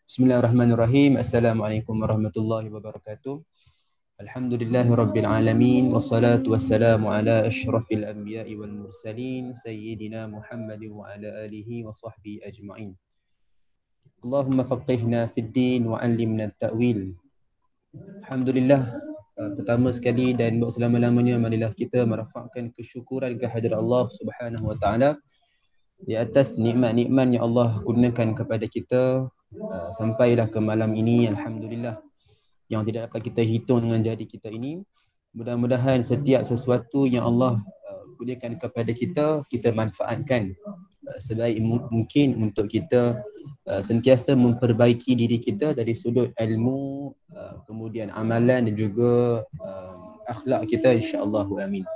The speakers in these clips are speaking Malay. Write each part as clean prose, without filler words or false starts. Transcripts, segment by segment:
Bismillahirrahmanirrahim. Assalamualaikum warahmatullahi wabarakatuh. Alhamdulillahi rabbil alamin. Wassalatu wassalamu ala ashrafil anbiya'i wal mursalin. Sayyidina Muhammadin wa ala alihi wa sahbihi ajma'in. Allahumma faqihna fid din wa alimna ta'wil. Alhamdulillah, pertama sekali dan buat selama-lamanya marilah kita merafakkan kesyukuran kehadirat Allah Subhanahu wa taala di atas nikmat-nikmat yang Allah gunakan kepada kita sampailah ke malam ini. Alhamdulillah, yang tidak dapat kita hitung dengan jari kita ini. Mudah-mudahan setiap sesuatu yang Allah gunakan kepada kita, kita manfaatkan sebaik mungkin untuk kita sentiasa memperbaiki diri kita dari sudut ilmu, kemudian amalan dan juga akhlak kita, insya-Allah. Amin.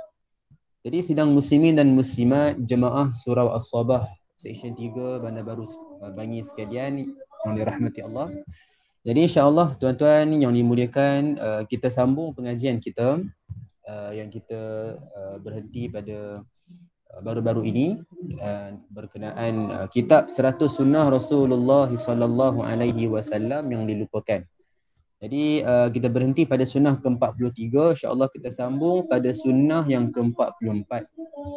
Jadi sidang muslimin dan muslimat jemaah surau As-Sabah seksyen 3 Bandar Baru Bangi sekalian yang dirahmati Allah. Jadi insya-Allah tuan-tuan yang dimuliakan, kita sambung pengajian kita yang kita berhenti pada baru-baru ini berkenaan kitab 100 Sunnah Rasulullah sallallahu alaihi wasallam yang dilupakan. Jadi kita berhenti pada sunnah ke-43, insya-Allah kita sambung pada sunnah yang ke-44.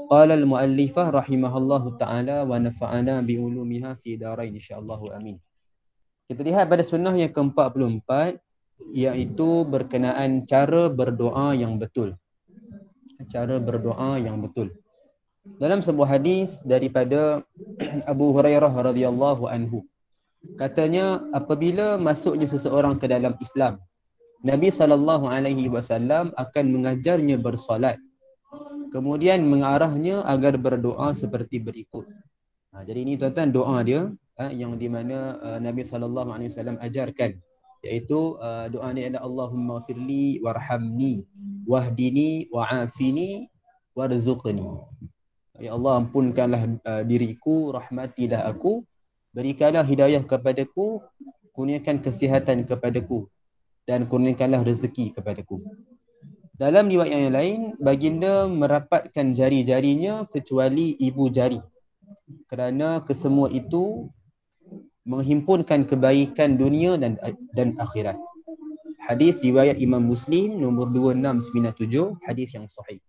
Qala al-muallifah rahimahallahu taala wa nafa'ana bi ulumiha fi darain, insya-Allah. Amin. Kita lihat pada sunnah yang ke-44, iaitu berkenaan cara berdoa yang betul. Cara berdoa yang betul. Dalam sebuah hadis daripada Abu Hurairah radhiyallahu anhu, katanya apabila masuknya seseorang ke dalam Islam, Nabi SAW akan mengajarnya bersolat, kemudian mengarahnya agar berdoa seperti berikut. Jadi ini tuan-tuan doa dia yang di mana Nabi SAW ajarkan, iaitu doa ni adalah Allahumma firli warhamni wahdini wa'afini warzuqni. Ya Allah, ampunkanlah diriku, rahmatilah aku, berikanlah hidayah kepadaku, kurniakan kesihatan kepadaku, dan kurniakanlah rezeki kepadaku. Dalam riwayat yang lain, baginda merapatkan jari-jarinya kecuali ibu jari, kerana kesemua itu menghimpunkan kebaikan dunia dan akhirat. Hadis riwayat Imam Muslim nombor 2697, hadis yang sahih.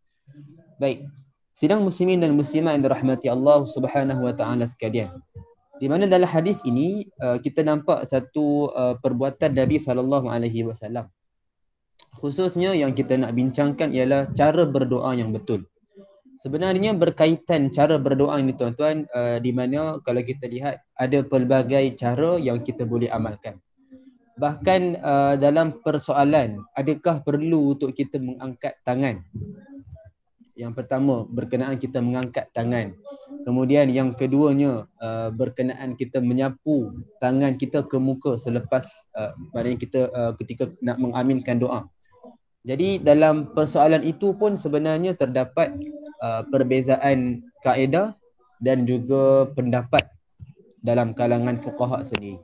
Baik, sidang muslimin dan muslimat yang dirahmati Allah Subhanahu wa taala sekalian, di mana dalam hadis ini kita nampak satu perbuatan Nabi SAW. Khususnya yang kita nak bincangkan ialah cara berdoa yang betul. Sebenarnya berkaitan cara berdoa ini tuan-tuan, di mana kalau kita lihat ada pelbagai cara yang kita boleh amalkan. Bahkan dalam persoalan, adakah perlu untuk kita mengangkat tangan? Yang pertama berkenaan kita mengangkat tangan. Kemudian yang keduanya berkenaan kita menyapu tangan kita ke muka selepas maknanya kita ketika nak mengaminkan doa. Jadi dalam persoalan itu pun sebenarnya terdapat perbezaan kaedah dan juga pendapat dalam kalangan fuqaha sendiri.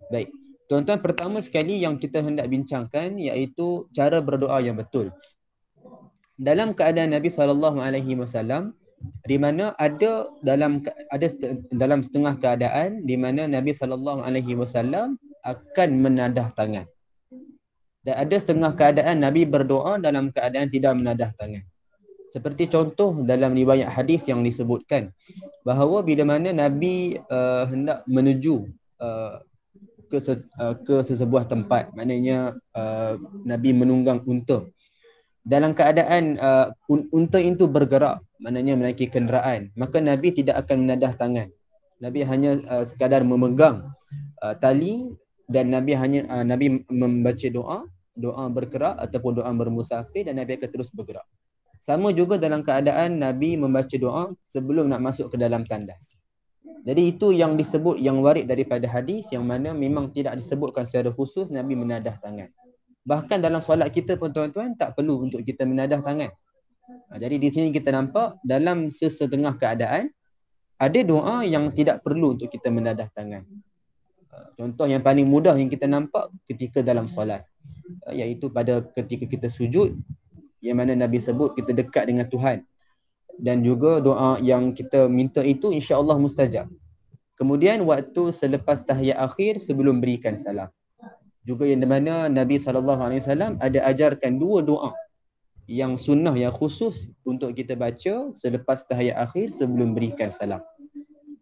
Baik, tuan-tuan, pertama sekali yang kita hendak bincangkan iaitu cara berdoa yang betul. Dalam keadaan Nabi SAW, di mana ada dalam setengah keadaan di mana Nabi SAW akan menadah tangan, dan ada setengah keadaan Nabi berdoa dalam keadaan tidak menadah tangan. Seperti contoh dalam riwayat hadis yang disebutkan bahawa bila mana Nabi hendak menuju ke sesebuah tempat, maknanya Nabi menunggang unta. Dalam keadaan unta itu bergerak, maknanya menaiki kenderaan, maka Nabi tidak akan menadah tangan. Nabi hanya sekadar memegang tali, dan Nabi membaca doa bergerak ataupun doa bermusafir, dan Nabi akan terus bergerak. Sama juga dalam keadaan Nabi membaca doa sebelum nak masuk ke dalam tandas. Jadi itu yang disebut, yang warid daripada hadis, yang mana memang tidak disebutkan secara khusus Nabi menadah tangan. Bahkan dalam solat kita pun tuan-tuan tak perlu untuk kita menadah tangan. Jadi di sini kita nampak dalam sesetengah keadaan ada doa yang tidak perlu untuk kita menadah tangan. Contoh yang paling mudah yang kita nampak ketika dalam solat, iaitu pada ketika kita sujud, yang mana Nabi sebut kita dekat dengan Tuhan, dan juga doa yang kita minta itu insya-Allah mustajab. Kemudian waktu selepas tahiyat akhir sebelum berikan salam. Juga yang di mana Nabi SAW ada ajarkan dua doa yang sunnah, yang khusus untuk kita baca selepas tahiyat akhir sebelum berikan salam.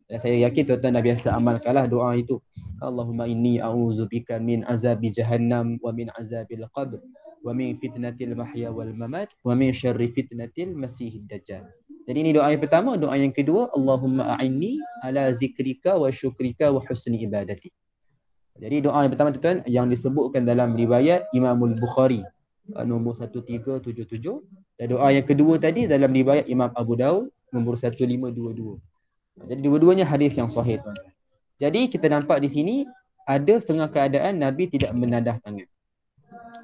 Dan saya yakin tuan-tuan dah biasa amalkanlah doa itu. Allahumma inni a'udzubika min azabi jahannam wa min azabil qabr wa min fitnatil mahya wal mamat wa min syarri fitnatil masihid dajjal. Jadi ini doa yang pertama. Doa yang kedua, Allahumma a'inni ala zikrika wa syukrika wa husni ibadati. Jadi doa yang pertama tuan-tuan yang disebutkan dalam riwayat Imamul Bukhari nombor 1377, dan doa yang kedua tadi dalam riwayat Imam Abu Daud nombor 1522. Jadi dua-duanya hadis yang sahih tuan-tuan. Jadi kita nampak di sini ada setengah keadaan Nabi tidak menadah tangan.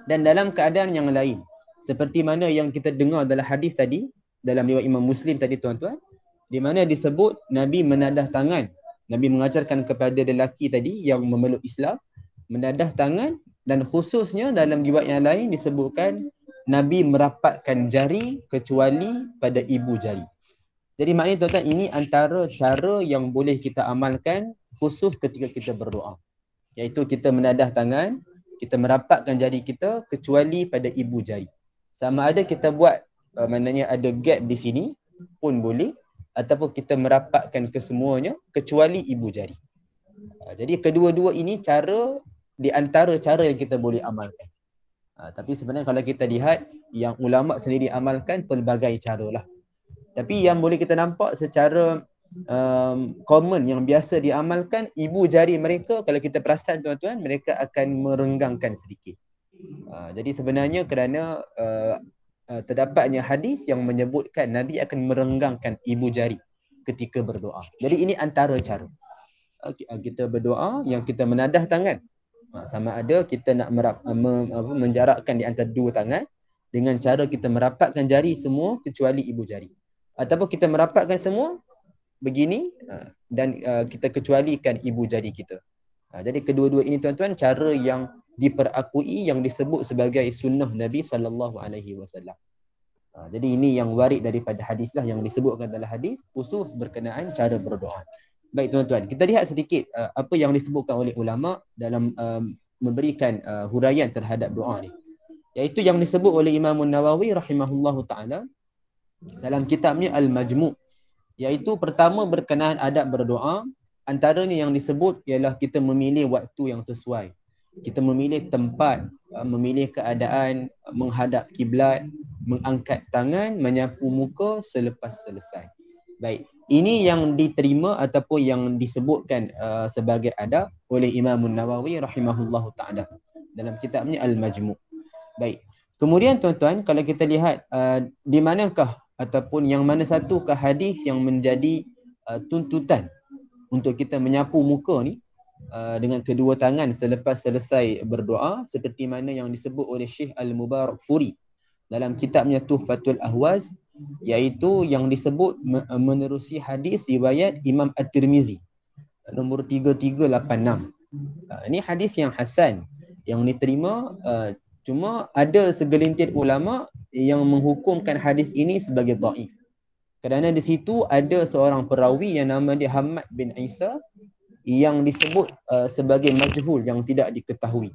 Dan dalam keadaan yang lain, seperti mana yang kita dengar dalam hadis tadi, dalam riwayat Imam Muslim tadi tuan-tuan, di mana disebut Nabi menadah tangan. Nabi mengajarkan kepada lelaki tadi yang memeluk Islam menadah tangan, dan khususnya dalam riwayat yang lain disebutkan Nabi merapatkan jari kecuali pada ibu jari. Jadi maknanya tuan-tuan, ini antara cara yang boleh kita amalkan khusus ketika kita berdoa. Iaitu kita menadah tangan, kita merapatkan jari kita kecuali pada ibu jari. Sama ada kita buat maknanya ada gap di sini pun boleh, ataupun kita merapatkan kesemuanya kecuali ibu jari. Jadi kedua-dua ini cara di antara cara yang kita boleh amalkan. Tapi sebenarnya kalau kita lihat yang ulama sendiri amalkan pelbagai caralah. Tapi yang boleh kita nampak secara common yang biasa diamalkan, ibu jari mereka kalau kita perasan tuan-tuan, mereka akan merenggangkan sedikit. Jadi sebenarnya kerana terdapatnya hadis yang menyebutkan Nabi akan merenggangkan ibu jari ketika berdoa. Jadi ini antara cara kita berdoa yang kita menadah tangan. Sama ada kita nak menjarakkan di antara dua tangan dengan cara kita merapatkan jari semua kecuali ibu jari, ataupun kita merapatkan semua begini dan kita kecualikan ibu jari kita. Jadi kedua-dua ini tuan-tuan cara yang diperakui yang disebut sebagai sunnah Nabi SAW. Jadi ini yang warid daripada hadis lah yang disebutkan dalam hadis khusus berkenaan cara berdoa. Baik tuan-tuan, kita lihat sedikit apa yang disebutkan oleh ulama dalam memberikan huraian terhadap doa ni. Iaitu yang disebut oleh Imam Nawawi rahimahullahu ta'ala dalam kitabnya Al-Majmu'. Iaitu pertama berkenaan adab berdoa, antaranya yang disebut ialah kita memilih waktu yang sesuai. Kita memilih tempat, memilih keadaan, menghadap kiblat, mengangkat tangan, menyapu muka selepas selesai. Baik, ini yang diterima ataupun yang disebutkan sebagai adab oleh Imam Nawawi rahimahullahu ta'ala dalam kitabnya Al-Majmu'. Baik, kemudian tuan-tuan kalau kita lihat di manakah ataupun yang mana satukah hadis yang menjadi tuntutan untuk kita menyapu muka ni dengan kedua tangan selepas selesai berdoa, seperti mana yang disebut oleh Syekh Al-Mubarakfuri dalam kitabnya Tuhfatul Ahwaz, iaitu yang disebut menerusi hadis riwayat Imam At-Tirmizi nombor 3386. Ini hadis yang hasan yang diterima, cuma ada segelintir ulama yang menghukumkan hadis ini sebagai dhaif. Kerana di situ ada seorang perawi yang nama dia Hamad bin Isa yang disebut sebagai majhul, yang tidak diketahui.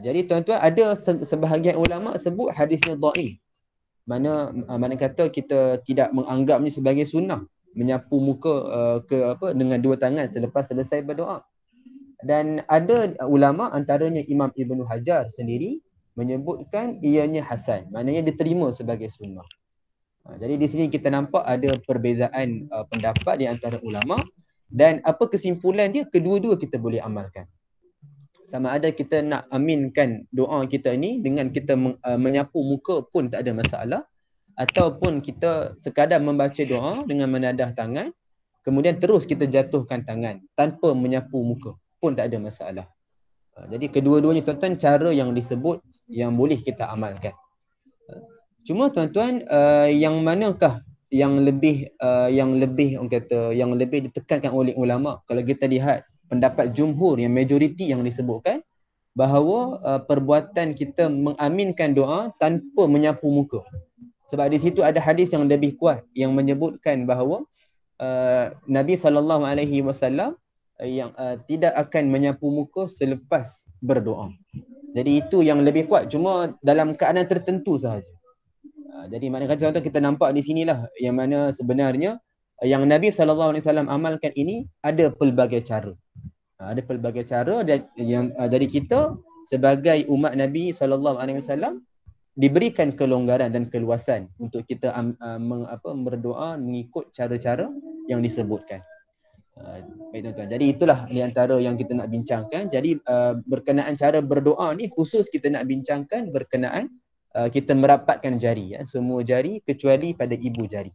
Jadi tuan-tuan, ada sebahagian ulama sebut hadisnya dhaif. Mana kata kita tidak menganggapnya sebagai sunnah menyapu muka dengan dua tangan selepas selesai berdoa. Dan ada ulama antaranya Imam Ibnu Hajar sendiri menyebutkan ianya hasan, maknanya diterima sebagai sunnah. Jadi di sini kita nampak ada perbezaan pendapat di antara ulama, dan apa kesimpulan dia, kedua-dua kita boleh amalkan. Sama ada kita nak aminkan doa kita ni dengan kita menyapu muka pun tak ada masalah, ataupun kita sekadar membaca doa dengan menadah tangan kemudian terus kita jatuhkan tangan tanpa menyapu muka pun tak ada masalah. Jadi kedua-duanya tuan-tuan cara yang disebut yang boleh kita amalkan. Cuma tuan-tuan, yang manakah yang lebih orang kata yang lebih ditekankan oleh ulama? Kalau kita lihat pendapat jumhur yang majoriti yang disebutkan bahawa perbuatan kita mengaminkan doa tanpa menyapu muka. Sebab di situ ada hadis yang lebih kuat yang menyebutkan bahawa Nabi SAW yang tidak akan menyapu muka selepas berdoa. Jadi itu yang lebih kuat, cuma dalam keadaan tertentu sahaja. Jadi mana kata tuan-tuan, kita nampak di sinilah yang mana sebenarnya yang Nabi SAW amalkan ini ada pelbagai cara. Ada pelbagai cara dan yang dari kita sebagai umat Nabi SAW diberikan kelonggaran dan keluasan untuk kita berdoa mengikut cara-cara yang disebutkan. Baik tuan-tuan. Jadi itulah di antara yang kita nak bincangkan. Jadi berkenaan cara berdoa ni khusus kita nak bincangkan berkenaan kita merapatkan jari, semua jari kecuali pada ibu jari.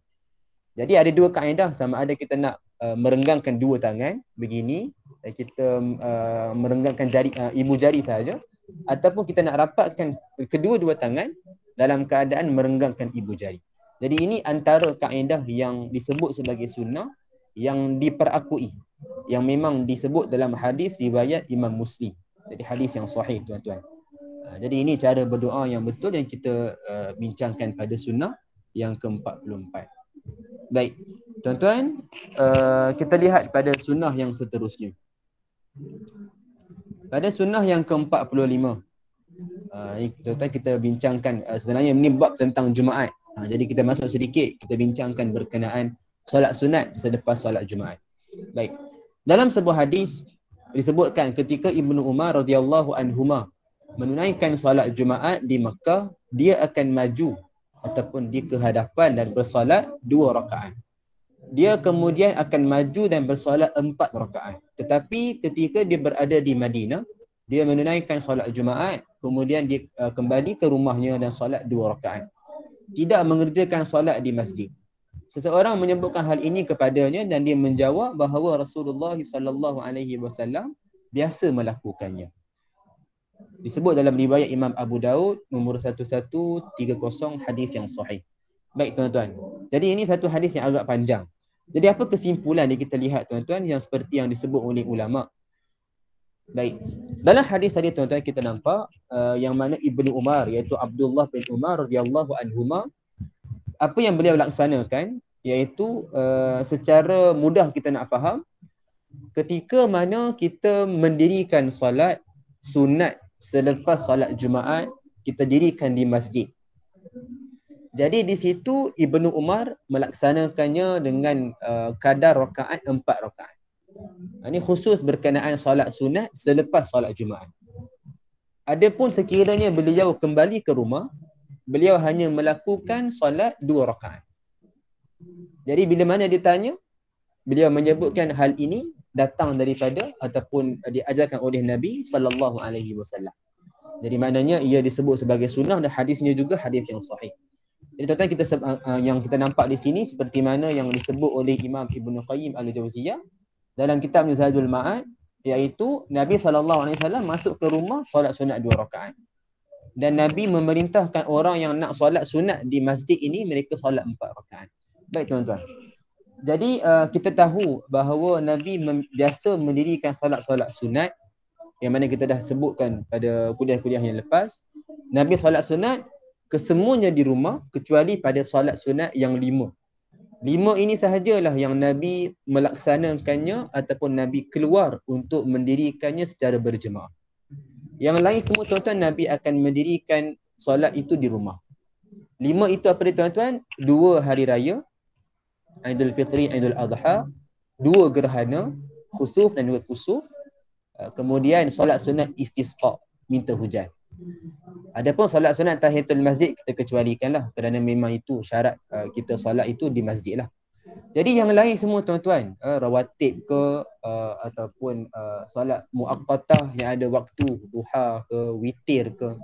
Jadi ada dua kaedah, sama ada kita nak merenggangkan dua tangan begini, kita merenggangkan jari ibu jari saja, ataupun kita nak rapatkan kedua-dua tangan dalam keadaan merenggangkan ibu jari. Jadi ini antara kaedah yang disebut sebagai sunnah yang diperakui, yang memang disebut dalam hadis riwayat Imam Muslim. Jadi hadis yang sahih tuan-tuan. Jadi ini cara berdoa yang betul yang kita bincangkan pada sunnah yang ke-44. Baik, tuan-tuan, kita lihat pada sunnah yang seterusnya. Pada sunnah yang ke-45, tuan-tuan kita bincangkan sebenarnya ini bab tentang Jumaat. Jadi kita masuk sedikit, kita bincangkan berkenaan solat sunat selepas solat Jumaat. Baik, dalam sebuah hadis disebutkan ketika Ibnu Umar radhiyallahu anhuma menunaikan solat Jumaat di Makkah, dia akan maju ataupun di kehadapan dan bersolat 2 rakaat. Dia kemudian akan maju dan bersolat 4 rakaat. Tetapi ketika dia berada di Madinah, dia menunaikan solat Jumaat, kemudian dia kembali ke rumahnya dan solat 2 rakaat. Tidak mengerjakan solat di masjid. Seseorang menyebutkan hal ini kepadanya dan dia menjawab bahawa Rasulullah SAW biasa melakukannya. Disebut dalam riwayat Imam Abu Daud nombor 1130 hadis yang sahih. Baik tuan-tuan. Jadi ini satu hadis yang agak panjang. Jadi apa kesimpulan yang kita lihat tuan-tuan yang seperti yang disebut oleh ulama? Baik. Dalam hadis tadi tuan-tuan kita nampak yang mana Ibnu Umar iaitu Abdullah bin Umar radhiyallahu anhuma, apa yang beliau laksanakan iaitu secara mudah kita nak faham, ketika mana kita mendirikan solat sunat selepas solat Jumaat, kita dirikan di masjid. Jadi di situ Ibnu Umar melaksanakannya dengan kadar rakaat 4 rakaat. Ini khusus berkenaan solat sunat selepas solat Jumaat. Adapun sekiranya beliau kembali ke rumah, beliau hanya melakukan solat 2 rakaat. Jadi bila mana ditanya, beliau menyebutkan hal ini datang daripada ataupun diajarkan oleh Nabi SAW. Jadi maknanya ia disebut sebagai sunnah dan hadisnya juga hadis yang sahih. Jadi tuan-tuan, kita yang kita nampak di sini seperti mana yang disebut oleh Imam Ibnu Qayyim Al-Jauziyah dalam kitabnya Zadul Ma'ad, iaitu Nabi SAW masuk ke rumah solat sunat 2 rakaat. Dan Nabi memerintahkan orang yang nak solat sunat di masjid ini mereka solat 4 rakaat. Baik tuan-tuan. Jadi kita tahu bahawa Nabi biasa mendirikan solat-solat sunat yang mana kita dah sebutkan pada kuliah-kuliah yang lepas. Nabi solat sunat kesemuanya di rumah kecuali pada solat sunat yang 5. 5 ini sahajalah yang Nabi melaksanakannya ataupun Nabi keluar untuk mendirikannya secara berjemaah. Yang lain semua tuan-tuan Nabi akan mendirikan solat itu di rumah. 5 itu apa dia tuan-tuan? 2 hari raya, Aidul Fitri, Aidul Adha, 2 gerhana, khusuf dan juga kusuf. Kemudian solat sunat istisqa, minta hujan. Adapun solat sunat tahiyatul masjid kita kecualikanlah kerana memang itu syarat kita solat itu di masjid lah. Jadi yang lain semua tuan-tuan, rawatib ke ataupun solat muaqqatah yang ada waktu, duha ke, witir ke,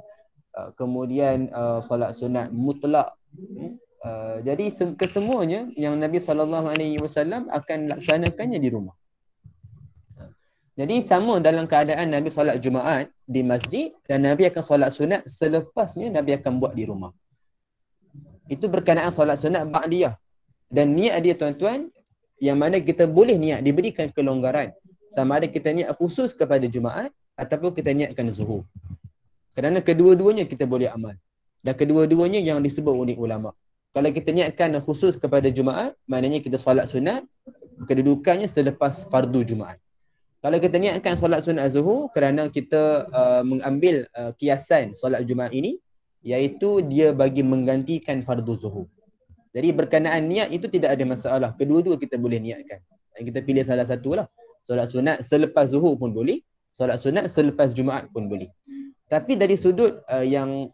kemudian solat sunat mutlak. Jadi kesemuanya yang Nabi SAW akan laksanakannya di rumah. Jadi sama dalam keadaan Nabi solat Jumaat di masjid dan Nabi akan solat sunat selepasnya Nabi akan buat di rumah. Itu berkenaan solat sunat ba'diyah. Dan niat dia tuan-tuan, yang mana kita boleh niat, diberikan kelonggaran. Sama ada kita niat khusus kepada Jumaat ataupun kita niatkan zuhur. Kerana kedua-duanya kita boleh amal. Dan kedua-duanya yang disebut oleh ulama. Kalau kita niatkan khusus kepada Jumaat, maknanya kita solat sunat, kedudukannya selepas fardu Jumaat. Kalau kita niatkan solat sunat Zuhur kerana kita mengambil kiasan solat Jumaat ini, iaitu dia bagi menggantikan fardu Zuhur. Jadi berkenaan niat itu tidak ada masalah. Kedua-dua kita boleh niatkan. Dan kita pilih salah satu lah. Solat sunat selepas Zuhur pun boleh. Solat sunat selepas Jumaat pun boleh. Tapi dari sudut yang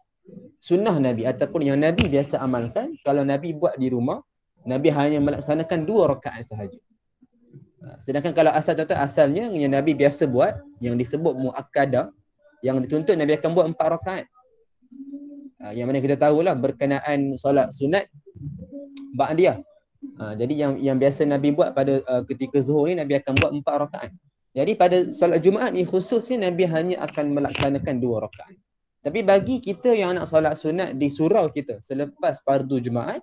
sunnah Nabi ataupun yang Nabi biasa amalkan, kalau Nabi buat di rumah, Nabi hanya melaksanakan 2 rakaat sahaja. Sedangkan kalau asalnya yang Nabi biasa buat, yang disebut muakkadah, yang dituntut Nabi akan buat 4 rakaat. Yang mana kita tahulah berkenaan solat sunat ba'diyah. Jadi yang biasa Nabi buat pada ketika Zuhur ni, Nabi akan buat 4 rakaat. Jadi pada solat Jumaat ni khususnya Nabi hanya akan melaksanakan 2 rakaat. Tapi bagi kita yang nak solat sunat di surau kita selepas fardu Jumaat,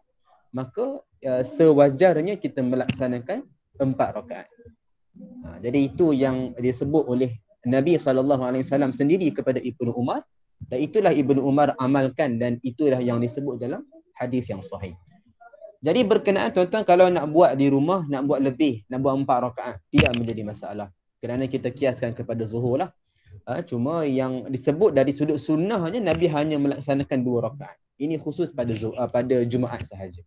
maka sewajarnya kita melaksanakan 4 rakaat. Jadi itu yang disebut oleh Nabi SAW sendiri kepada Ibnu Umar, dan itulah Ibnu Umar amalkan, dan itulah yang disebut dalam hadis yang sahih. Jadi berkenaan tuan-tuan, kalau nak buat di rumah, nak buat lebih, nak buat 4 rakaat, tidak menjadi masalah. Kerana kita kiaskan kepada Zuhur lah. Cuma yang disebut dari sudut sunnahnya, Nabi hanya melaksanakan 2 rakaat. Ini khusus pada Jumaat sahaja.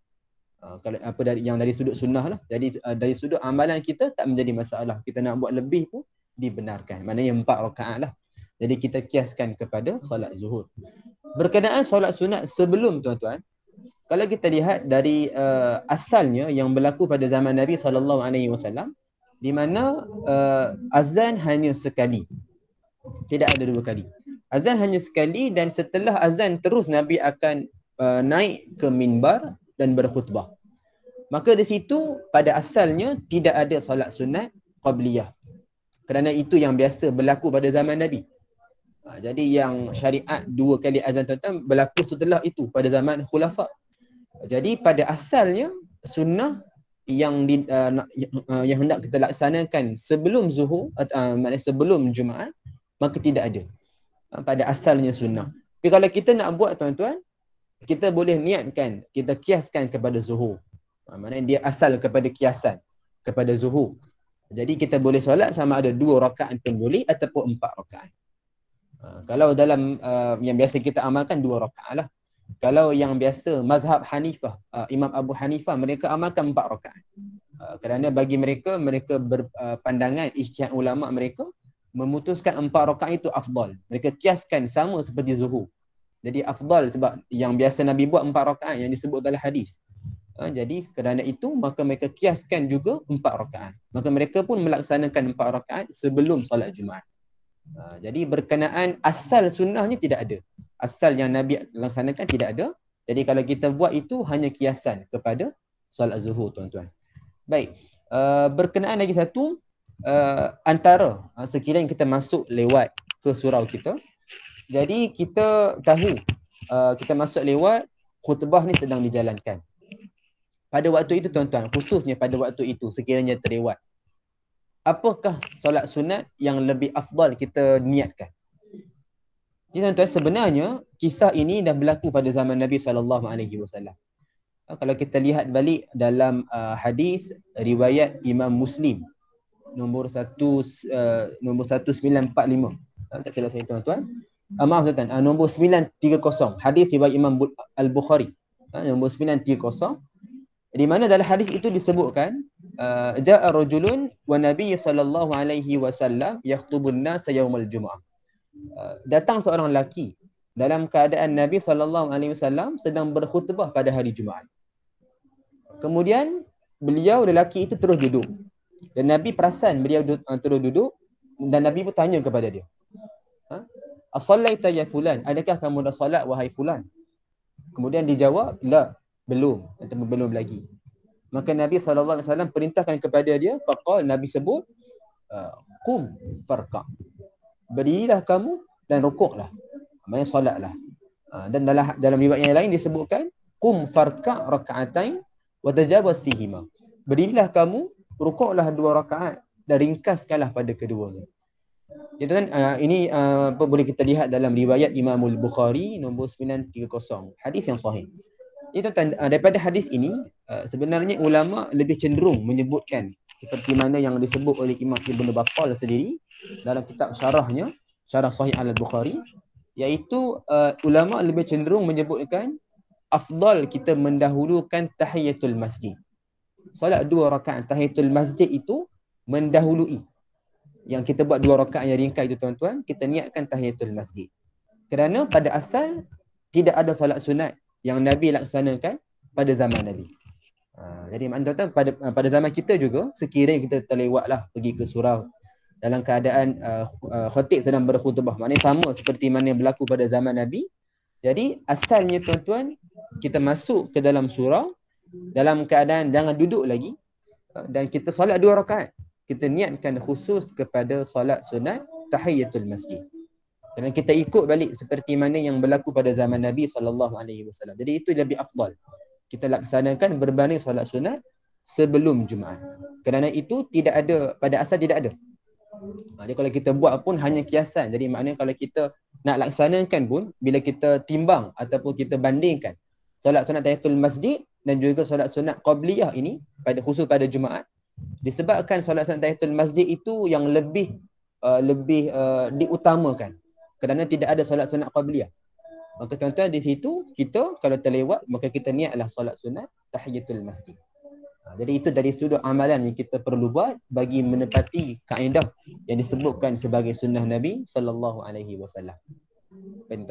Kalau apa dari sudut sunnah lah. Jadi dari sudut amalan kita tak menjadi masalah. Kita nak buat lebih pun dibenarkan. Maknanya 4 rakaat lah. Jadi kita kiaskan kepada solat Zuhur. Berkenaan solat sunat sebelum tuan-tuan, kalau kita lihat dari asalnya yang berlaku pada zaman Nabi SAW, di mana azan hanya sekali. Tidak ada 2 kali. Azan hanya sekali, dan setelah azan terus Nabi akan naik ke minbar dan berkhutbah. Maka di situ pada asalnya tidak ada solat sunat qabliyah. Kerana itu yang biasa berlaku pada zaman Nabi. Jadi yang syariat 2 kali azan tuan-tuan berlaku setelah itu pada zaman khulafa. Jadi pada asalnya sunnah yang hendak kita laksanakan sebelum Zuhur, maknanya sebelum Jumaat, maka tidak ada. Pada asalnya sunnah. Tapi kalau kita nak buat tuan-tuan, kita boleh niatkan, kita kiaskan kepada Zuhur. Maknanya dia asal kepada kiasan, kepada Zuhur. Jadi kita boleh solat sama ada 2 rakaat pun boleh ataupun 4 rakaat. Kalau dalam yang biasa kita amalkan 2 rakaat lah. Kalau yang biasa mazhab Hanifah, Imam Abu Hanifah, mereka amalkan 4 rakaat. Kerana bagi mereka berpandangan ijtihad ulama mereka memutuskan 4 rakaat itu afdal. Mereka kiaskan sama seperti Zuhur. Jadi afdal sebab yang biasa Nabi buat 4 rakaat yang disebut dalam hadis. Jadi kerana itu maka mereka kiaskan juga 4 rakaat. Maka mereka pun melaksanakan 4 rakaat sebelum solat Jumaat. Jadi berkenaan asal sunnahnya tidak ada. Asal yang Nabi laksanakan tidak ada. Jadi kalau kita buat itu hanya kiasan kepada solat Zuhur tuan-tuan. Baik. Berkenaan lagi satu, antara sekiranya kita masuk lewat ke surau kita, jadi kita tahu kita masuk lewat, khutbah ni sedang dijalankan. Pada waktu itu tuan-tuan, khususnya pada waktu itu sekiranya terlewat, apakah solat sunat yang lebih afdal kita niatkan? Jadi tuan-tuan, sebenarnya kisah ini dah berlaku pada zaman Nabi SAW. Kalau kita lihat balik dalam hadis riwayat Imam Muslim nombor 1945. Tak salah saya tuan-tuan. Maaf tuan-tuan, nombor 930. Hadis riwayat Imam Al-Bukhari. Nombor 930. Di mana dalam hadis itu disebutkan ja'a rajulun wa Nabi sallallahu alaihi wasallam yakhtubun nas yaumul Jumaah. Datang seorang lelaki dalam keadaan Nabi sallallahu alaihi wasallam sedang berkhutbah pada hari Jumaat. Kemudian beliau lelaki itu terus duduk. Dan Nabi perasan beliau terus duduk, dan Nabi pun tanya kepada dia. As-sallaita ya fulan? Adakah kamu dah solat wahai fulan? Kemudian dijawab, la, belum, atau belum lagi. Maka Nabi SAW perintahkan kepada dia, faqal, Nabi sebut, qum farqa. Berdirilah kamu dan rukuklah. Maksudnya solatlah. Dan dalam riwayat yang lain disebutkan, qum farqa raka'atain wa tajawaz fihima. Berdirilah kamu, rukuklah 2 rakaat dan ringkaskanlah pada keduanya. Jadi kan ini boleh kita lihat dalam riwayat Imam Al-Bukhari nombor 930. Hadis yang sahih. Itu daripada hadis ini sebenarnya ulama lebih cenderung menyebutkan seperti mana yang disebut oleh Imam Ibn Battal sendiri dalam kitab syarahnya, Syarah Sahih Al-Bukhari, iaitu ulama lebih cenderung menyebutkan afdal kita mendahulukan tahiyatul masjid. Solat 2 rakaat tahiyatul masjid itu mendahului. Yang kita buat 2 rakaat yang ringkas itu tuan-tuan, kita niatkan tahiyatul masjid. Kerana pada asal tidak ada solat sunat yang Nabi laksanakan pada zaman Nabi. Jadi tuan-tuan, pada zaman kita juga, sekiranya kita terlewatlah pergi ke surau dalam keadaan khatib sedang berkhutbah, maknanya sama seperti mana yang berlaku pada zaman Nabi. Jadi asalnya tuan-tuan, kita masuk ke dalam surau dalam keadaan jangan duduk lagi, dan kita solat 2 rakaat. Kita niatkan khusus kepada solat sunat tahiyatul masjid. Kerana kita ikut balik seperti mana yang berlaku pada zaman Nabi SAW. Jadi itu lebih afdal kita laksanakan berbanding solat sunat sebelum Jumaat. Kerana itu tidak ada, pada asal tidak ada. Jadi kalau kita buat pun hanya kiasan. Jadi maknanya kalau kita nak laksanakan pun, bila kita timbang ataupun kita bandingkan solat sunat tahiyatul masjid dan juga solat sunat qabliyah ini, khusus pada Jumaat, disebabkan solat sunat tahiyatul masjid itu yang lebih diutamakan. Kerana tidak ada solat sunat qabliyah. Maka tuan-tuan di situ kita kalau terlewat, maka kita niatlah solat sunat tahiyatul masjid. Jadi itu dari sudut amalan yang kita perlu buat bagi menepati kaedah yang disebutkan sebagai sunnah Nabi SAW.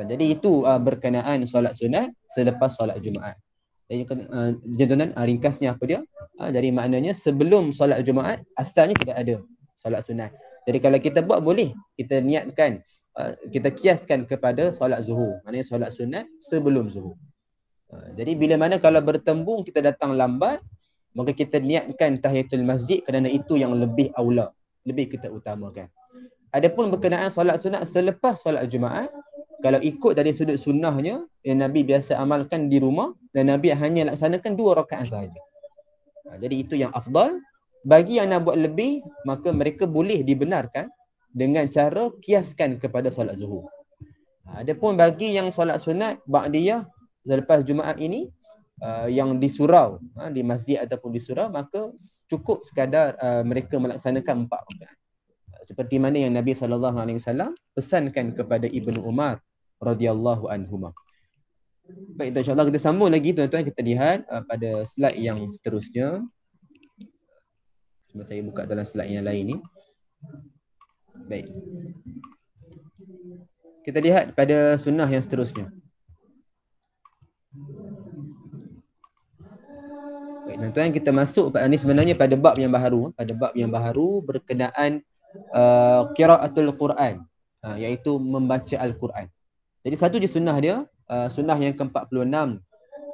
Jadi itu berkenaan solat sunat selepas solat Jumaat. Jadi tuan-tuan, ringkasnya apa dia? Jadi maknanya sebelum solat Jumaat asalnya tidak ada solat sunat. Jadi kalau kita buat boleh kita niatkan, kita kiaskan kepada solat zuhur, maknanya solat sunat sebelum zuhur. Jadi bila mana kalau bertembung kita datang lambat, maka kita niatkan tahiyatul masjid kerana itu yang lebih aula, lebih kita utamakan. Adapun berkenaan solat sunat selepas solat Jumaat, kalau ikut dari sudut sunnahnya yang Nabi biasa amalkan di rumah, dan Nabi hanya laksanakan 2 rakaat sahaja. Jadi itu yang afdal. Bagi yang nak buat lebih, maka mereka boleh dibenarkan dengan cara kiaskan kepada solat zuhur. Adapun bagi yang solat sunat ba'diyah selepas Jumaat ini, yang di surau, di masjid ataupun di surau, maka cukup sekadar mereka melaksanakan 4 rakaat. Seperti mana yang Nabi SAW pesankan kepada Ibnu Umar radhiyallahu anhuma. Baik, insya-Allah kita sambung lagi tuan-tuan. Kita lihat pada slide yang seterusnya. Cuba saya buka dalam slide yang lain ni. Baik. Kita lihat pada sunnah yang seterusnya. Baik, tuan-tuan, kita masuk ini sebenarnya pada bab yang baharu. Pada bab yang baharu berkenaan qiraatul Quran, iaitu membaca Al-Quran. Jadi satu je sunnah dia, sunnah yang ke-46,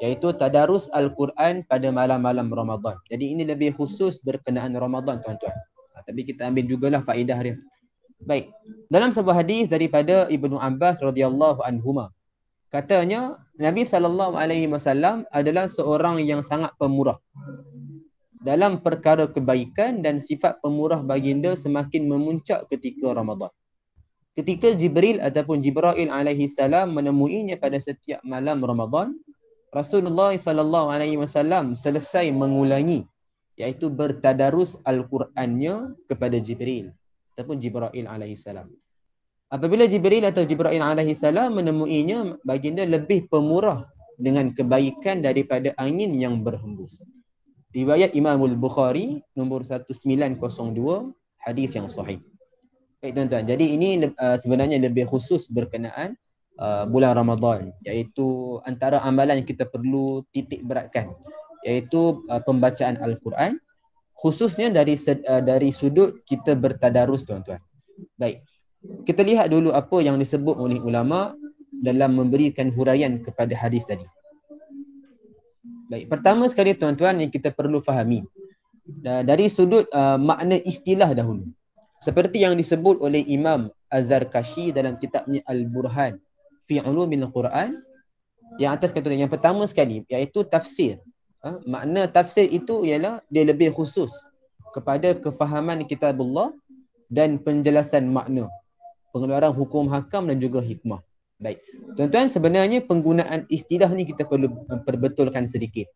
iaitu tadarus Al-Quran pada malam-malam Ramadan. Jadi ini lebih khusus berkenaan Ramadan tuan-tuan. Tapi kita ambil jugalah faedah dia. Baik, dalam sebuah hadis daripada Ibnu Abbas radhiyallahu anhuma, katanya Nabi SAW adalah seorang yang sangat pemurah dalam perkara kebaikan, dan sifat pemurah baginda semakin memuncak ketika Ramadan. Ketika Jibril ataupun Jibril alaihi salam menemuinya pada setiap malam Ramadan, Rasulullah SAW selesai mengulangi, iaitu bertadarus Al-Qurannya kepada Jibril ataupun Jibril alaihi salam. Apabila Jibril atau Jibril alaihi salam menemuinya, baginda lebih pemurah dengan kebaikan daripada angin yang berhembus. Riwayat Imamul Bukhari nombor 1902, hadis yang sahih. Baik tuan-tuan, jadi ini sebenarnya lebih khusus berkenaan bulan Ramadan, iaitu antara amalan yang kita perlu titik beratkan, iaitu pembacaan Al-Quran, khususnya dari sudut kita bertadarus tuan-tuan. Baik, kita lihat dulu apa yang disebut oleh ulama dalam memberikan huraian kepada hadis tadi. Baik, pertama sekali tuan-tuan yang kita perlu fahami dari sudut makna istilah dahulu. Seperti yang disebut oleh Imam Az-Zarkashi dalam kitabnya Al-Burhan fi Ulumil Quran, yang atas kata yang pertama sekali iaitu tafsir. Makna tafsir itu ialah dia lebih khusus kepada kefahaman kitabullah dan penjelasan makna, pengeluaran hukum hakam dan juga hikmah. Baik. Tuan-tuan, sebenarnya penggunaan istilah ni kita perlu perbetulkan sedikit.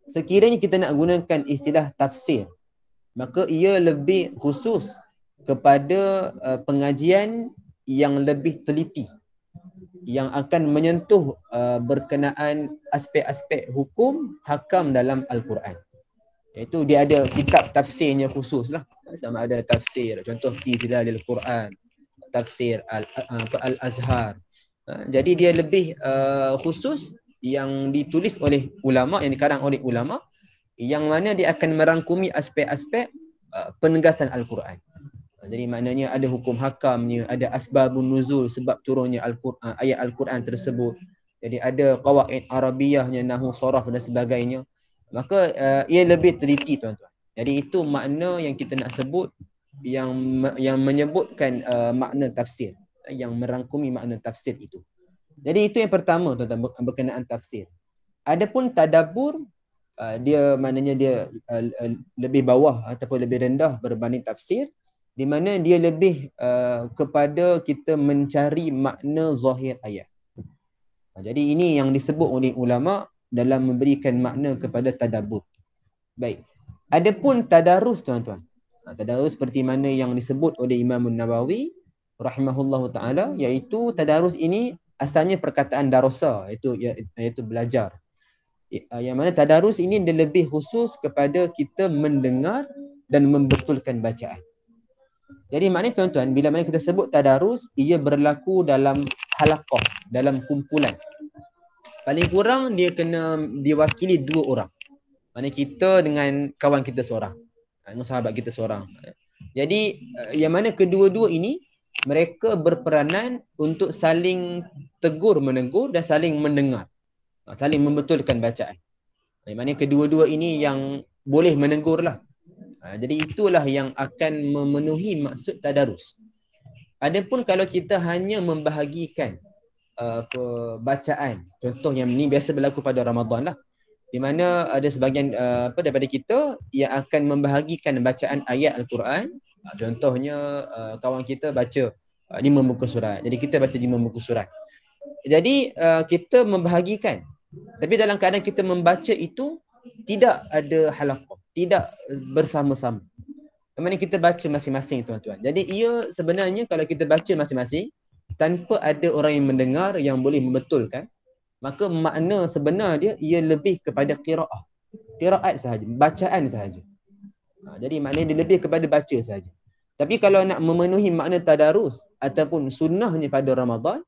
Sekiranya kita nak gunakan istilah tafsir, maka ia lebih khusus kepada pengajian yang lebih teliti, yang akan menyentuh berkenaan aspek-aspek hukum hakam dalam Al-Quran. Iaitu dia ada kitab tafsirnya khusus lah. Sama ada tafsir, contoh fi zilalil Quran, tafsir Al-Azhar. Jadi dia lebih khusus yang ditulis oleh ulama, yang dikarang oleh ulama, yang mana dia akan merangkumi aspek-aspek penegasan Al-Quran. Jadi maknanya ada hukum hakamnya, ada asbabun nuzul, sebab turunnya Al-Quran, ayat Al-Quran tersebut. Jadi ada qawaid arabiyahnya, nahwu saraf dan sebagainya. Maka ia lebih teliti, tuan-tuan. Jadi itu makna yang kita nak sebut, yang menyebutkan makna tafsir, yang merangkumi makna tafsir itu. Jadi itu yang pertama, tuan-tuan, berkenaan tafsir. Adapun tadabbur, dia maknanya dia lebih bawah ataupun lebih rendah berbanding tafsir, di mana dia lebih kepada kita mencari makna zahir ayat. Jadi ini yang disebut oleh ulama dalam memberikan makna kepada tadabbur. Baik. Adapun tadarus, tuan-tuan. Tadarus seperti mana yang disebut oleh Imam Nawawi rahimahullahu taala, iaitu tadarus ini asalnya perkataan darasa, iaitu belajar. Yang mana tadarus ini dia lebih khusus kepada kita mendengar dan membetulkan bacaan. Jadi maknanya, tuan-tuan, bila mana kita sebut tadarus, ia berlaku dalam halaqah, dalam kumpulan. Paling kurang dia kena diwakili 2 orang. Maknanya kita dengan kawan kita seorang, dengan sahabat kita seorang. Jadi yang mana kedua-dua ini mereka berperanan untuk saling tegur menegur dan saling mendengar, saling membetulkan bacaan. Maknanya kedua-dua ini yang boleh menegur lah. Jadi itulah yang akan memenuhi maksud tadarus. Adapun kalau kita hanya membahagikan bacaan, contoh yang ni biasa berlaku pada Ramadan lah, di mana ada sebahagian daripada kita yang akan membahagikan bacaan ayat Al-Quran. Contohnya kawan kita baca 5 muka surat, jadi kita baca 5 muka surat. Jadi kita membahagikan, tapi dalam keadaan kita membaca itu tidak ada halaqah, tidak bersama-sama. Maksudnya kita baca masing-masing, tuan-tuan. Jadi ia sebenarnya kalau kita baca masing-masing tanpa ada orang yang mendengar yang boleh membetulkan, maka makna sebenar dia ia lebih kepada qiraah. Qiraat sahaja, bacaan sahaja. Jadi maknanya dia lebih kepada baca sahaja. Tapi kalau nak memenuhi makna tadarus ataupun sunnahnya pada Ramadan,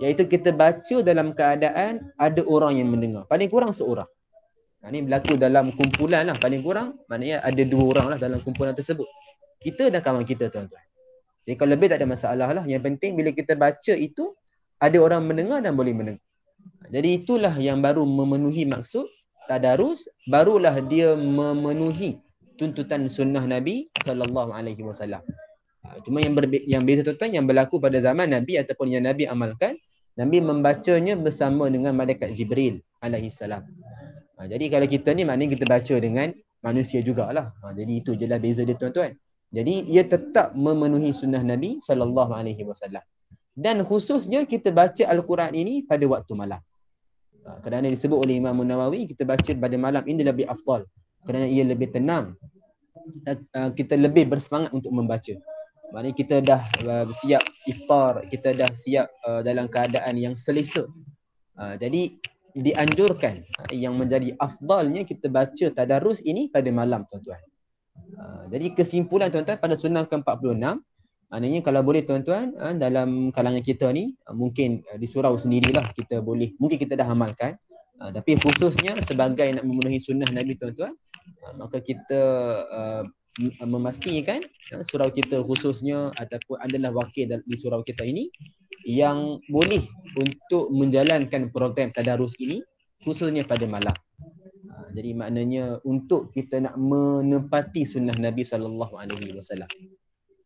iaitu kita baca dalam keadaan ada orang yang mendengar. Paling kurang seorang. Ini berlaku dalam kumpulan lah. Paling kurang maknanya ada 2 orang lah dalam kumpulan tersebut. Kita dan kawan kita, tuan-tuan. Jadi kalau lebih tak ada masalah lah. Yang penting bila kita baca itu ada orang mendengar dan boleh mendengar. Jadi itulah yang baru memenuhi maksud tadarus, barulah dia memenuhi tuntutan sunnah Nabi SAW. Cuma yang beza, tuan-tuan, yang berlaku pada zaman Nabi ataupun yang Nabi amalkan, Nabi membacanya bersama dengan malaikat Jibril alaihissalam. Jadi kalau kita ni maknanya kita baca dengan manusia jugalah. Jadi itu je lah beza dia, tuan-tuan. Jadi ia tetap memenuhi sunnah Nabi SAW. Dan khususnya kita baca Al-Quran ini pada waktu malam. Kerana disebut oleh Imam Nawawi, kita baca pada malam ini lebih afdal. Kerana ia lebih tenang. Kita lebih bersemangat untuk membaca. Maknanya kita dah siap iftar, kita dah siap dalam keadaan yang selesa. Jadi dianjurkan, yang menjadi afdalnya kita baca tadarus ini pada malam, tuan-tuan. Jadi kesimpulan, tuan-tuan, pada sunnah ke-46, maknanya kalau boleh, tuan-tuan, dalam kalangan kita ni, mungkin di surau sendirilah kita boleh, mungkin kita dah amalkan, tapi khususnya sebagai nak memenuhi sunnah Nabi, tuan-tuan, maka kita memastikan surau kita khususnya ataupun adalah wakil di surau kita ini yang boleh untuk menjalankan program tadarus ini khususnya pada malam. Jadi maknanya untuk kita nak menepati sunnah Nabi SAW.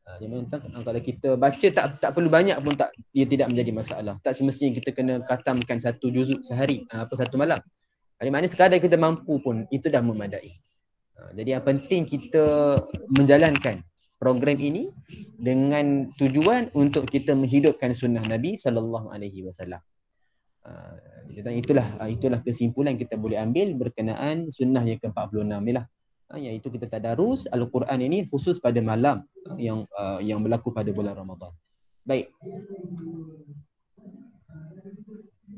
Jadi kalau kita baca tak perlu banyak pun dia tidak menjadi masalah. Tak semestinya kita kena khatamkan 1 juzuk sehari, 1 malam. Jadi maknanya sekadar kita mampu pun itu dah memadai. Jadi yang penting kita menjalankan program ini dengan tujuan untuk kita menghidupkan sunnah Nabi sallallahu alaihi wasallam. Itulah kesimpulan kita boleh ambil berkenaan sunnah yang ke-46 ni lah. Iaitu kita tadarus Al-Quran ini khusus pada malam yang berlaku pada bulan Ramadan. Baik.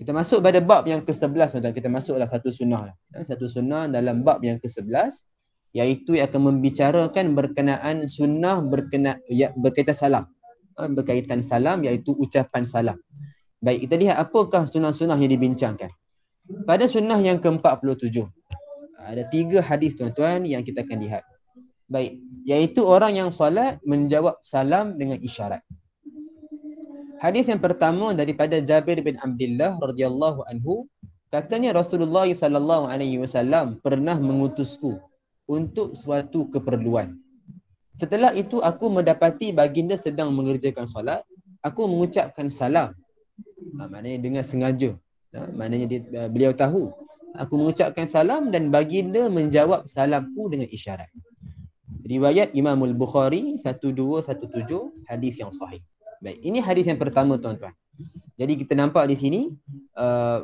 Kita masuk pada bab yang ke-11, tuan-tuan. Kita masuklah satu sunnah. Satu sunnah dalam bab yang ke-11, iaitu yang akan membicarakan berkenaan sunnah berkaitan salam. Berkaitan salam, iaitu ucapan salam. Baik, kita lihat apakah sunnah-sunnah yang dibincangkan. Pada sunnah yang ke-47, ada 3 hadis, tuan-tuan, yang kita akan lihat. Baik, iaitu orang yang solat menjawab salam dengan isyarat. Hadis yang pertama daripada Jabir bin Abdullah radhiyallahu anhu, katanya Rasulullah sallallahu alaihi wasallam pernah mengutusku untuk suatu keperluan. Setelah itu aku mendapati baginda sedang mengerjakan solat, aku mengucapkan salam. Maknanya dengan sengaja. Maknanya beliau tahu aku mengucapkan salam dan baginda menjawab salamku dengan isyarat. Riwayat Imam Al-Bukhari 1217, hadis yang sahih. Baik, ini hadis yang pertama, tuan-tuan. Jadi kita nampak di sini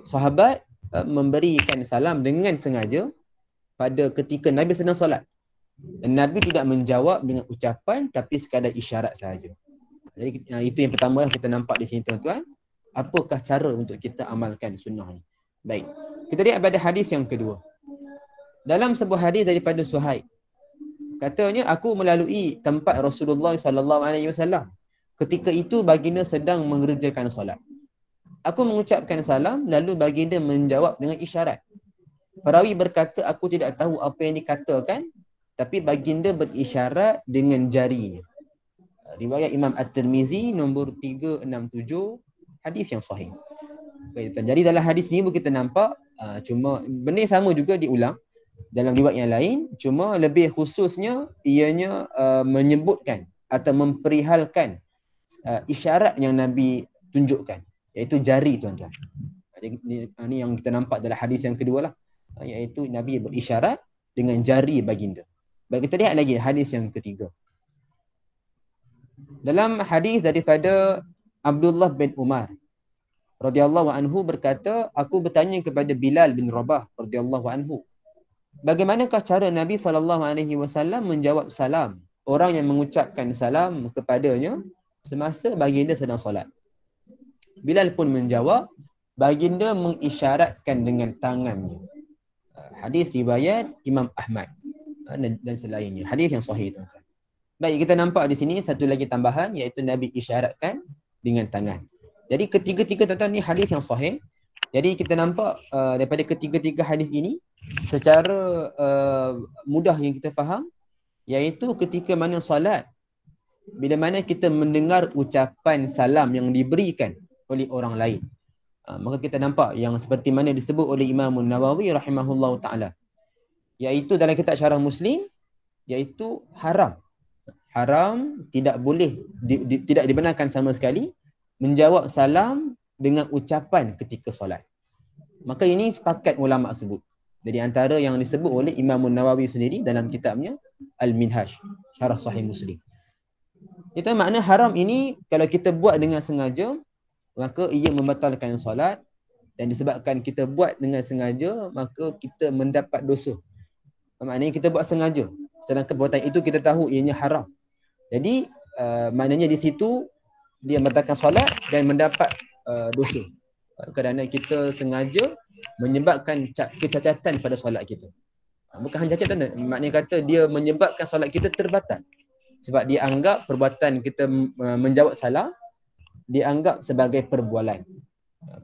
sahabat memberikan salam dengan sengaja pada ketika Nabi sedang solat. Dan Nabi tidak menjawab dengan ucapan tapi sekadar isyarat sahaja. Jadi itu yang pertama yang kita nampak di sini, tuan-tuan. Apakah cara untuk kita amalkan sunnah ni? Baik. Kita lihat pada hadis yang kedua. Dalam sebuah hadis daripada Suhaib, katanya aku melalui tempat Rasulullah sallallahu alaihi wasallam. Ketika itu baginda sedang mengerjakan solat. Aku mengucapkan salam lalu baginda menjawab dengan isyarat. Perawi berkata aku tidak tahu apa yang dikatakan tapi baginda berisyarat dengan jarinya. Riwayat Imam At-Tirmizi nombor 367, hadis yang sahih. Jadi dalam hadis ni kita nampak cuma benda sama juga diulang dalam riwayat yang lain, cuma lebih khususnya ianya menyebutkan atau memperihalkan isyarat yang Nabi tunjukkan, iaitu jari, tuan-tuan. Ini yang kita nampak dalam hadis yang kedua lah, iaitu Nabi berisyarat dengan jari baginda. Baik, kita lihat lagi hadis yang ketiga. Dalam hadis daripada Abdullah bin Umar radhiyallahu anhu berkata, aku bertanya kepada Bilal bin Rabah radhiyallahu anhu, bagaimanakah cara Nabi SAW menjawab salam orang yang mengucapkan salam kepadanya semasa baginda sedang solat? Bilal pun menjawab, baginda mengisyaratkan dengan tangannya. Hadis riwayat Imam Ahmad dan selainnya. Hadis yang sahih, tuan-tuan. Baik, kita nampak di sini satu lagi tambahan, iaitu Nabi isyaratkan dengan tangan. Jadi ketiga-tiga, tuan-tuan, ni hadis yang sahih. Jadi kita nampak daripada ketiga-tiga hadis ini secara mudah yang kita faham, iaitu ketika mana solat, bila mana kita mendengar ucapan salam yang diberikan oleh orang lain, maka kita nampak yang seperti mana disebut oleh Imam Nawawi rahimahullahu ta'ala, iaitu dalam kitab Syarah Muslim, iaitu haram, tidak boleh, tidak dibenarkan sama sekali menjawab salam dengan ucapan ketika solat. Maka ini sepakat ulama sebut. Jadi antara yang disebut oleh Imam Nawawi sendiri dalam kitabnya Al-Minhaj, Syarah Sahih Muslim. Itu makna haram ini kalau kita buat dengan sengaja, maka ia membatalkan solat, dan disebabkan kita buat dengan sengaja, maka kita mendapat dosa. Maknanya kita buat sengaja, sedangkan perbuatan itu kita tahu ianya haram. Jadi maknanya di situ dia membatalkan solat dan mendapat dosa, kerana kita sengaja menyebabkan kecacatan pada solat kita. Bukan hanya cacat, maknanya kata dia menyebabkan solat kita terbatal. Sebab dia anggap perbuatan kita menjawab salam dianggap sebagai perbualan.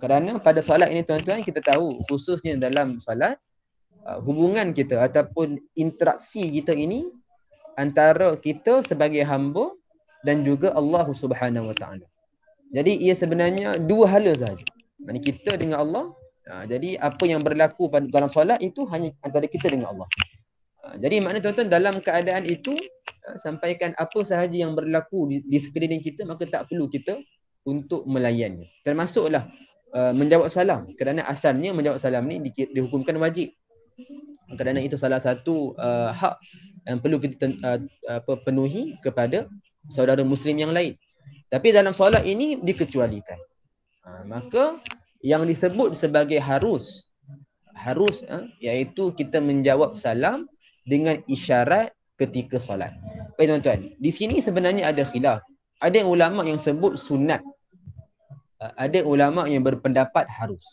Kerana pada solat ini, tuan-tuan, kita tahu khususnya dalam solat, hubungan kita ataupun interaksi kita ini antara kita sebagai hamba dan juga Allah Subhanahu Wa Taala. Jadi ia sebenarnya dua hala sahaja. Maksudnya kita dengan Allah. Jadi apa yang berlaku dalam solat itu hanya antara kita dengan Allah. Jadi maknanya, tuan-tuan, dalam keadaan itu sampaikan apa sahaja yang berlaku di sekeliling kita, maka tak perlu kita untuk melayannya. Termasuklah menjawab salam, kerana asalnya menjawab salam ni dihukumkan wajib. Kerana itu salah satu hak yang perlu kita penuhi kepada saudara muslim yang lain. Tapi dalam solat ini dikecualikan. Maka yang disebut sebagai harus iaitu kita menjawab salam dengan isyarat ketika solat. Baik tuan-tuan, di sini sebenarnya ada khilaf. Ada ulama yang sebut sunat. Ada ulama yang berpendapat harus.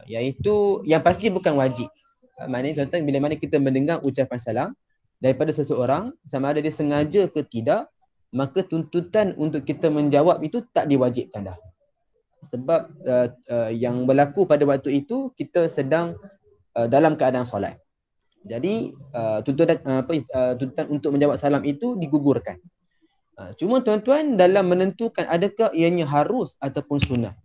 Iaitu yang pasti bukan wajib. Maknanya tuan-tuan, bila mana kita mendengar ucapan salam daripada seseorang, sama ada dia sengaja ke tidak, maka tuntutan untuk kita menjawab itu tak diwajibkan dah. Sebab yang berlaku pada waktu itu kita sedang dalam keadaan solat. Jadi tuntutan untuk menjawab salam itu digugurkan. Cuma tuan-tuan dalam menentukan adakah ianya harus ataupun sunnah.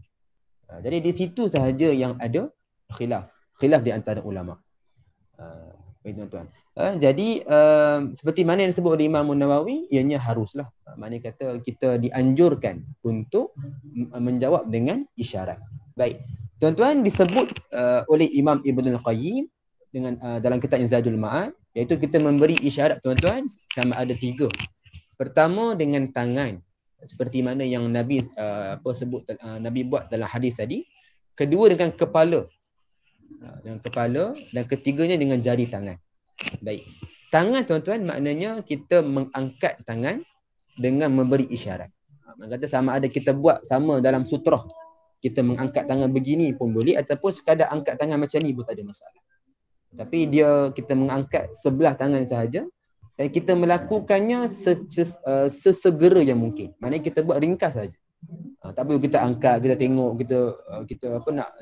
Jadi di situ sahaja yang ada khilaf di antara ulama. Tuan-tuan. Jadi seperti mana yang disebut oleh Imam Nawawi, ianya haruslah. Maknanya kata kita dianjurkan untuk menjawab dengan isyarat. Baik. Tuan-tuan, disebut oleh Imam Ibn Al-Qayyim dengan dalam kitab Zadul Ma'ad, iaitu kita memberi isyarat tuan-tuan sama ada 3. Pertama dengan tangan, seperti mana yang Nabi Nabi buat dalam hadis tadi. Kedua dengan kepala. Dan ketiganya dengan jari tangan. Baik. Tangan tuan-tuan maknanya kita mengangkat tangan dengan memberi isyarat. Kata sama ada kita buat sama dalam sutrah, kita mengangkat tangan begini pun boleh, ataupun sekadar angkat tangan macam ni pun tak ada masalah. Tapi kita mengangkat sebelah tangan sahaja dan kita melakukannya sesegera yang mungkin. Maknanya kita buat ringkas saja. Tak perlu kita angkat, kita tengok, kita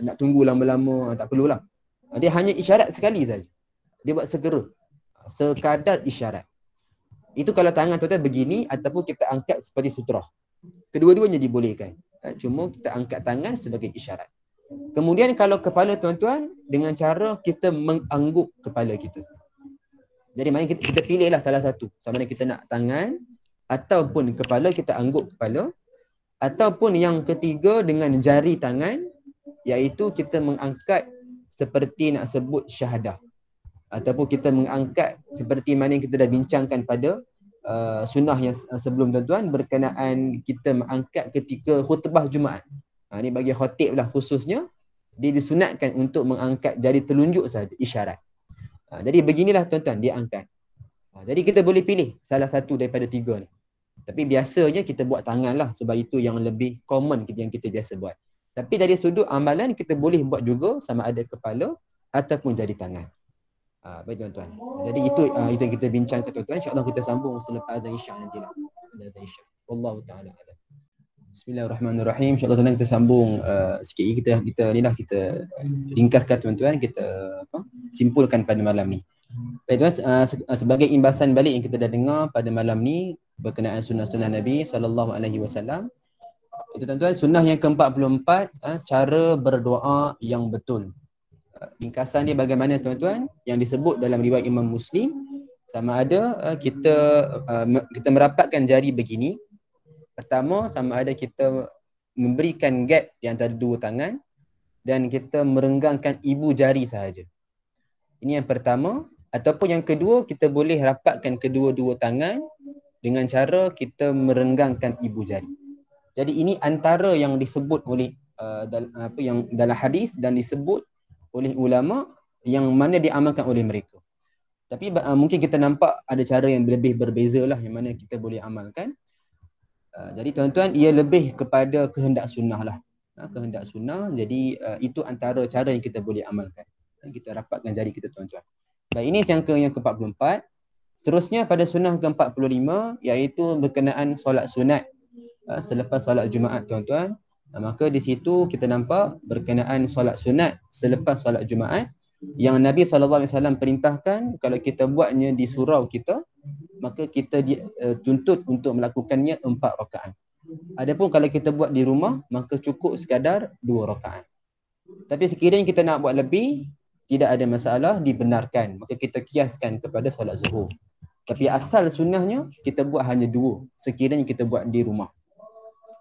nak tunggu lama-lama, tak perlulah. Dia hanya isyarat sekali saja. Dia buat segera. Sekadar isyarat. Itu kalau tangan tuan-tuan begini ataupun kita angkat seperti sutrah. Kedua-duanya dibolehkan. Cuma kita angkat tangan sebagai isyarat. Kemudian kalau kepala tuan-tuan, dengan cara kita mengangguk kepala kita. Jadi maknanya kita pilihlah salah satu. Sama ada kita nak tangan ataupun kepala, kita angguk kepala. Ataupun yang ketiga dengan jari tangan, iaitu kita mengangkat seperti nak sebut syahadah. Ataupun kita mengangkat seperti mana yang kita dah bincangkan pada sunnah yang sebelum tuan-tuan, berkenaan kita mengangkat ketika khutbah Jumaat. Ini bagi khatib lah khususnya, dia disunatkan untuk mengangkat jari telunjuk saja, isyarat. Jadi beginilah tuan-tuan, dia angkat. Jadi kita boleh pilih salah satu daripada 3 ni. Tapi biasanya kita buat tangan lah, sebab itu yang lebih common yang kita biasa buat. Tapi dari sudut amalan kita boleh buat juga sama ada kepala ataupun jari tangan. Baik tuan-tuan. Jadi itu yang kita bincangkan tuan-tuan. InsyaAllah kita sambung selepas azan isyak nanti lah. Azan isyak. Wallahu ta'ala a'lam. Bismillahirrahmanirrahim. InsyaAllah tuan-tuan kita sambung sikit lagi. Kita ringkaskan tuan-tuan, kita simpulkan pada malam ni. Baik tuan, sebagai imbasan balik yang kita dah dengar pada malam ni berkenaan sunnah-sunnah Nabi SAW. Itu tuan-tuan, sunnah yang ke-44, cara berdoa yang betul. Ringkasan dia bagaimana tuan-tuan, yang disebut dalam riwayat Imam Muslim, sama ada kita merapatkan jari begini. Pertama, sama ada kita memberikan gap di antara 2 tangan dan kita merenggangkan ibu jari sahaja. Ini yang pertama. Ataupun yang kedua, kita boleh rapatkan kedua-dua tangan dengan cara kita merenggangkan ibu jari. Jadi ini antara yang disebut oleh yang dalam hadis dan disebut oleh ulama yang mana diamalkan oleh mereka. Tapi mungkin kita nampak ada cara yang lebih berbeza lah yang mana kita boleh amalkan. Jadi tuan-tuan, ia lebih kepada kehendak sunnah lah. Kehendak sunnah, jadi itu antara cara yang kita boleh amalkan. Kita rapatkan jari kita tuan-tuan. Baik, ini yang ke-44. Seterusnya pada sunnah ke-45, iaitu berkenaan solat sunat selepas solat Jumaat tuan-tuan. Maka di situ kita nampak berkenaan solat sunat selepas solat Jumaat yang Nabi SAW perintahkan kalau kita buatnya di surau kita, maka kita tuntut untuk melakukannya 4 rakaat. Adapun kalau kita buat di rumah, maka cukup sekadar 2 rakaat. Tapi sekiranya kita nak buat lebih, tidak ada masalah, dibenarkan. Maka kita kiaskan kepada solat zuhur. Tapi asal sunnahnya kita buat hanya 2 sekiranya kita buat di rumah.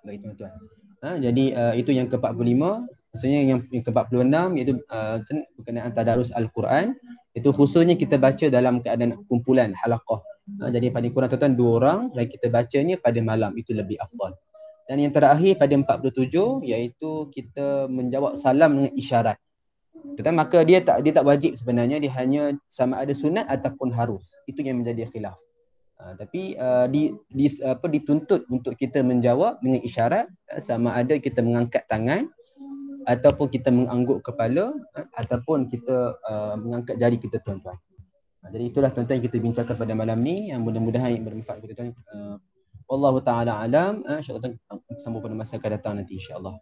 Baik tuan-tuan. Jadi itu yang ke-45. Maksudnya yang ke-46 iaitu berkenaan tadarus Al-Quran. Itu khususnya kita baca dalam keadaan kumpulan halaqah. Jadi paling kurang tuan-tuan 2 orang dan kita bacanya pada malam, itu lebih afdal. Dan yang terakhir pada 47 iaitu kita menjawab salam dengan isyarat. Tetapi maka dia tak wajib sebenarnya, dia hanya sama ada sunat ataupun harus. Itu yang menjadi khilaf. Tapi dituntut untuk kita menjawab dengan isyarat, sama ada kita mengangkat tangan ataupun kita mengangguk kepala ataupun kita mengangkat jari kita, tuan-tuan. Jadi itulah tuan-tuan yang kita bincangkan pada malam ni, yang mudah-mudahan yang bermanfaat kepada tuan. Wallahu taala alam. InsyaAllah sambung pada masa akan datang nanti insya-Allah.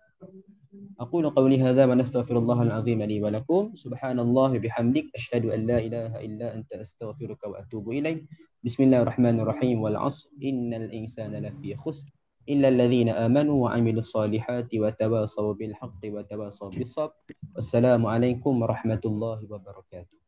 أقول قولي هذا ونستغفر الله العظيم لي ولكم سبحان الله وبحمدك أشهد أن لا إله إلا أنت أستغفرك وأتوب إليك بسم الله الرحمن الرحيم والعصر إن الإنسان لفي خسر إلا الذين آمنوا وعملوا الصالحات وتواصوا بالحق وتواصوا بالصبر والسلام عليكم ورحمة الله وبركاته.